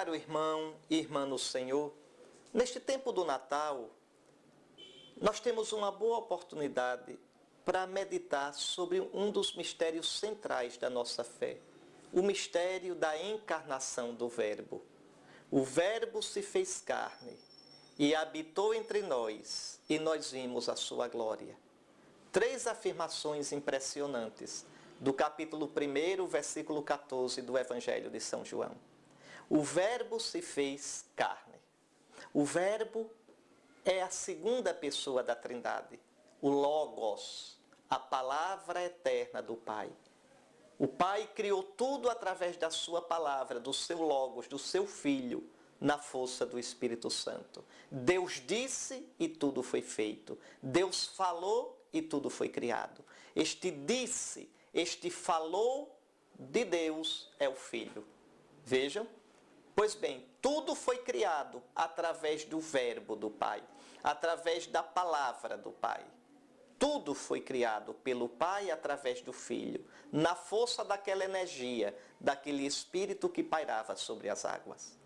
Caro irmão e irmã no Senhor, neste tempo do Natal, nós temos uma boa oportunidade para meditar sobre um dos mistérios centrais da nossa fé, o mistério da encarnação do Verbo. O Verbo se fez carne e habitou entre nós, e nós vimos a sua glória. Três afirmações impressionantes do capítulo 1, versículo 14 do Evangelho de São João. O Verbo se fez carne. O Verbo é a segunda pessoa da Trindade, o Logos, a palavra eterna do Pai. O Pai criou tudo através da sua palavra, do seu Logos, do seu Filho, na força do Espírito Santo. Deus disse e tudo foi feito. Deus falou e tudo foi criado. Este disse, este falou de Deus é o Filho. Vejam? Pois bem, tudo foi criado através do Verbo do Pai, através da palavra do Pai. Tudo foi criado pelo Pai através do Filho, na força daquela energia, daquele Espírito que pairava sobre as águas.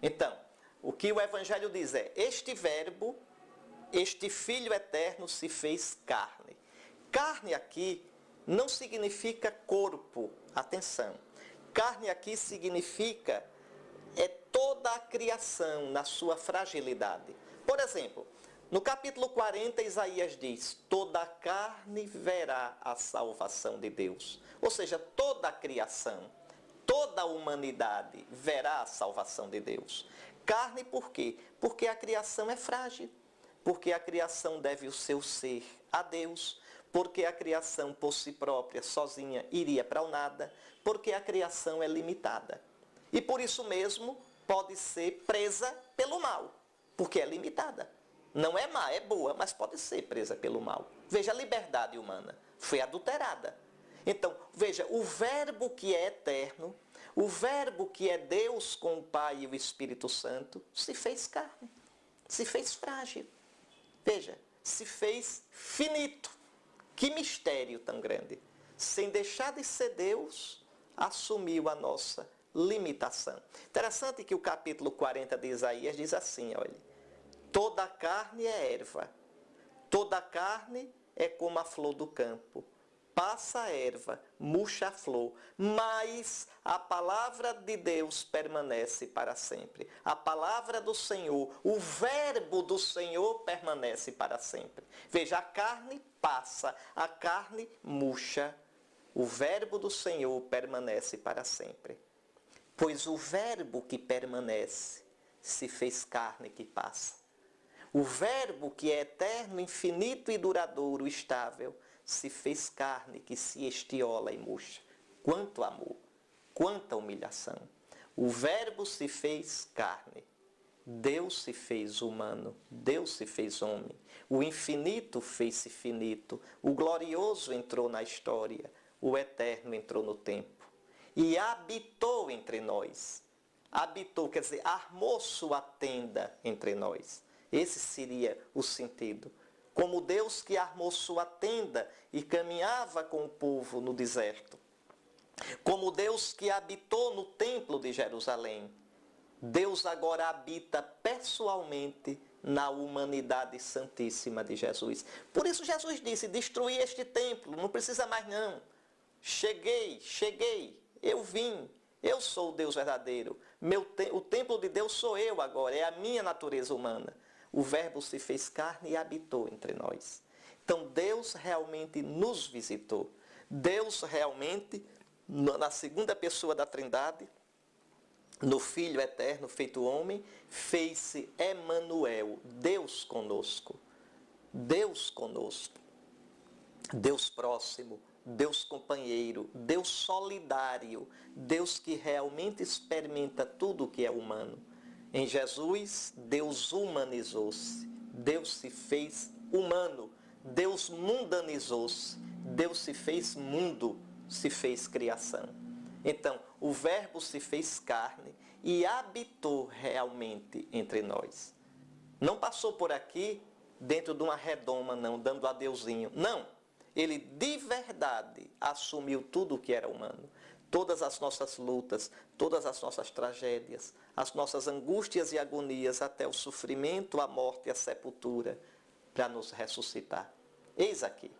Então, o que o Evangelho diz é, este Verbo, este Filho eterno se fez carne. Carne aqui não significa corpo, atenção. Carne aqui significa toda a criação na sua fragilidade. Por exemplo, no capítulo 40, Isaías diz, toda a carne verá a salvação de Deus. Ou seja, toda a criação, toda a humanidade verá a salvação de Deus. Carne por quê? Porque a criação é frágil. Porque a criação deve o seu ser a Deus. Porque a criação por si própria, sozinha, iria para o nada. Porque a criação é limitada. E por isso mesmo pode ser presa pelo mal, porque é limitada. Não é má, é boa, mas pode ser presa pelo mal. Veja, a liberdade humana foi adulterada. Então, veja, o Verbo que é eterno, o Verbo que é Deus com o Pai e o Espírito Santo, se fez carne, se fez frágil. Veja, se fez finito. Que mistério tão grande. Sem deixar de ser Deus, assumiu a nossa limitação. Interessante que o capítulo 40 de Isaías diz assim, olha, toda a carne é erva, toda a carne é como a flor do campo, passa a erva, murcha a flor, mas a palavra de Deus permanece para sempre. A palavra do Senhor, o Verbo do Senhor permanece para sempre. Veja, a carne passa, a carne murcha, o Verbo do Senhor permanece para sempre. Pois o Verbo que permanece se fez carne que passa. O Verbo que é eterno, infinito e duradouro, estável, se fez carne que se estiola e murcha. Quanto amor, quanta humilhação. O Verbo se fez carne. Deus se fez humano, Deus se fez homem. O infinito fez-se finito. O glorioso entrou na história. O eterno entrou no tempo. E habitou entre nós. Habitou, quer dizer, armou sua tenda entre nós. Esse seria o sentido. Como Deus que armou sua tenda e caminhava com o povo no deserto. Como Deus que habitou no templo de Jerusalém. Deus agora habita pessoalmente na humanidade santíssima de Jesus. Por isso Jesus disse, destruí este templo, não precisa mais não. Cheguei. Eu vim, eu sou o Deus verdadeiro. O templo de Deus sou eu agora, é a minha natureza humana. O Verbo se fez carne e habitou entre nós. Então Deus realmente nos visitou. Deus realmente, na segunda pessoa da Trindade, no Filho eterno feito homem, fez-se Emanuel, Deus conosco. Deus conosco. Deus próximo. Deus companheiro, Deus solidário, Deus que realmente experimenta tudo o que é humano. Em Jesus, Deus humanizou-se, Deus se fez humano, Deus mundanizou-se, Deus se fez mundo, se fez criação. Então, o Verbo se fez carne e habitou realmente entre nós. Não passou por aqui dentro de uma redoma, não, dando adeusinho. Não! Ele de verdade assumiu tudo o que era humano. todas as nossas lutas, todas as nossas tragédias, as nossas angústias e agonias, até o sofrimento, a morte e a sepultura, para nos ressuscitar. Eis aqui.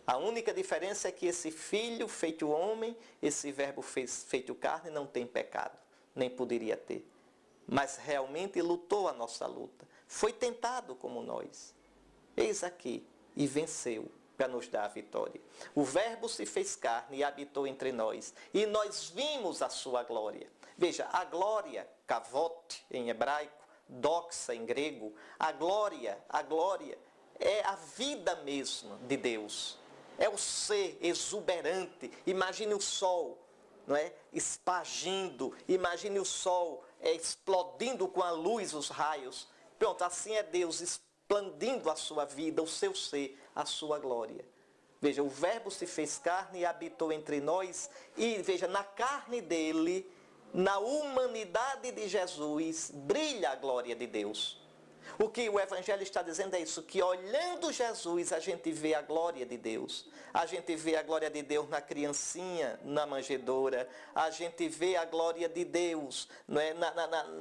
A única diferença é que esse Filho feito homem, esse Verbo feito carne, não tem pecado, nem poderia ter. Mas realmente lutou a nossa luta. Foi tentado como nós. Eis aqui, e venceu para nos dar a vitória. O Verbo se fez carne e habitou entre nós, e nós vimos a sua glória. Veja, a glória, kavod em hebraico, doxa em grego, a glória é a vida mesma de Deus. É o ser exuberante. Imagine o sol, não é? Espargindo, imagine o sol explodindo com a luz, os raios. Pronto, assim é Deus expandindo a sua vida, o seu ser, a sua glória. Veja, o Verbo se fez carne e habitou entre nós, e veja, na carne dele, na humanidade de Jesus, brilha a glória de Deus. O que o Evangelho está dizendo é isso, que olhando Jesus a gente vê a glória de Deus. A gente vê a glória de Deus na criancinha, na manjedoura. A gente vê a glória de Deus, não é?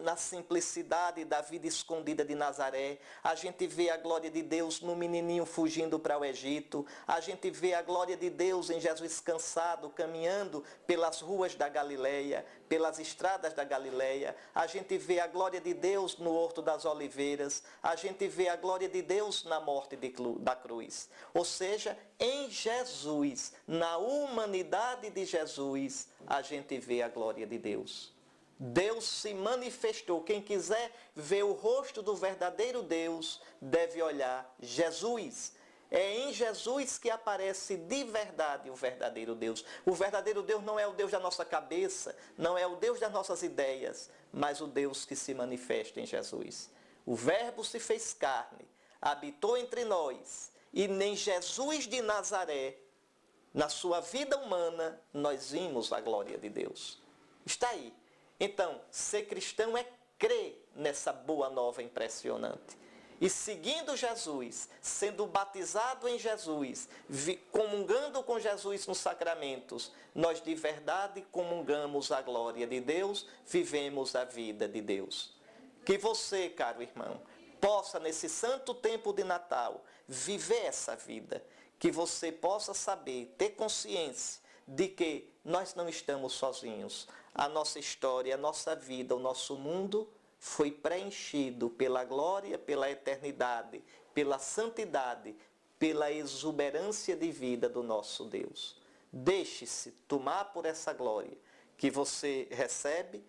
na simplicidade da vida escondida de Nazaré. A gente vê a glória de Deus no menininho fugindo para o Egito. A gente vê a glória de Deus em Jesus cansado, caminhando pelas ruas da Galileia, pelas estradas da Galileia. A gente vê a glória de Deus no Horto das Oliveiras. A gente vê a glória de Deus na morte da cruz. Ou seja, em Jesus, na humanidade de Jesus, a gente vê a glória de Deus. Deus se manifestou. Quem quiser ver o rosto do verdadeiro Deus, deve olhar Jesus. É em Jesus que aparece de verdade o verdadeiro Deus. O verdadeiro Deus não é o Deus da nossa cabeça, não é o Deus das nossas ideias, mas o Deus que se manifesta em Jesus. O Verbo se fez carne, habitou entre nós, e nem Jesus de Nazaré, na sua vida humana, nós vimos a glória de Deus. Está aí. Então, ser cristão é crer nessa boa nova impressionante. E seguindo Jesus, sendo batizado em Jesus, comungando com Jesus nos sacramentos, nós de verdade comungamos a glória de Deus, vivemos a vida de Deus. Que você, caro irmão, possa nesse santo tempo de Natal viver essa vida. Que você possa saber, ter consciência de que nós não estamos sozinhos. A nossa história, a nossa vida, o nosso mundo foi preenchido pela glória, pela eternidade, pela santidade, pela exuberância de vida do nosso Deus. Deixe-se tomar por essa glória que você recebe,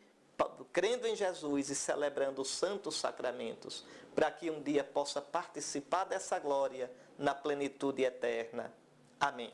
crendo em Jesus e celebrando os santos sacramentos, para que um dia possa participar dessa glória na plenitude eterna. Amém.